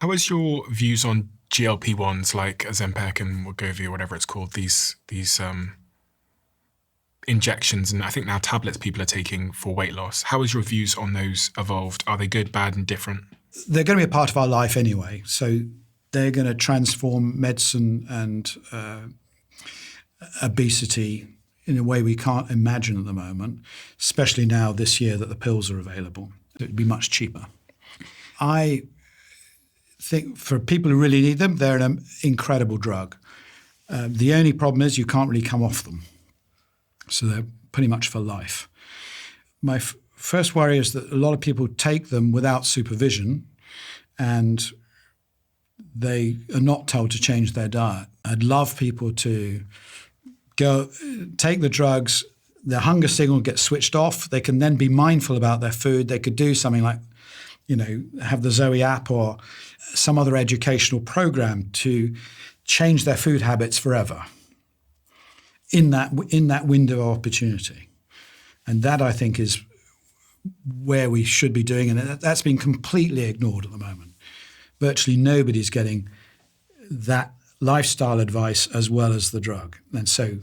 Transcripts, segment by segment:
How is your views on GLP-1s like Ozempic and Wegovy or whatever it's called, these injections and I think now tablets people are taking for weight loss? How has your views on those evolved? Are they good, bad, and different? They're going to be a part of our life anyway. So they're going to transform medicine and obesity in a way we can't imagine at the moment, especially now this year that the pills are available. It would be much cheaper. I think for people who really need them, they're an incredible drug. The only problem is you can't really come off them. So they're pretty much for life. My first worry is that a lot of people take them without supervision and they are not told to change their diet. I'd love people to go take the drugs, their hunger signal gets switched off. They can then be mindful about their food. They could do something like, have the Zoe app or some other educational program to change their food habits forever in that window of opportunity. And that, I think, is where we should be doing. And that's been completely ignored at the moment. Virtually nobody's getting that lifestyle advice as well as the drug. And so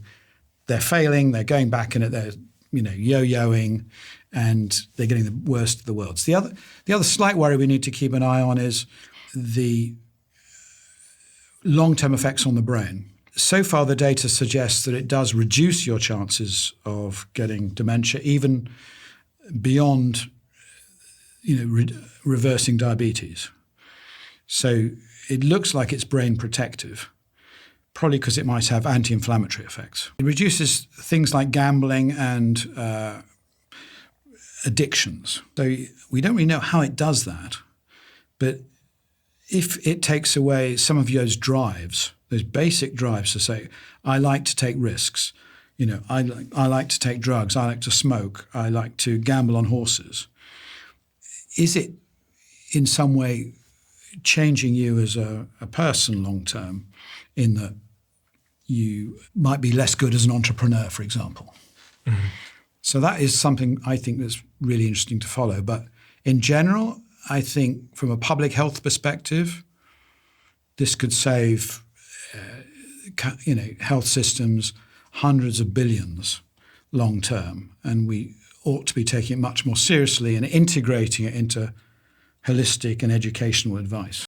they're failing, they're going back in it, they're yo-yoing, and they're getting the worst of the worlds. The other slight worry we need to keep an eye on is the long-term effects on the brain. So far, the data suggests that it does reduce your chances of getting dementia, even beyond, reversing diabetes. So it looks like it's brain protective, probably because it might have anti-inflammatory effects. It reduces things like gambling and addictions. So we don't really know how it does that, but if it takes away some of those drives, those basic drives to say, I like to take risks, I like to take drugs, I like to smoke, I like to gamble on horses. Is it in some way changing you as a person long term in that you might be less good as an entrepreneur, for example? Mm-hmm. So that is something I think that's really interesting to follow. But in general, I think from a public health perspective, this could save health systems hundreds of billions long term. And we ought to be taking it much more seriously and integrating it into holistic and educational advice.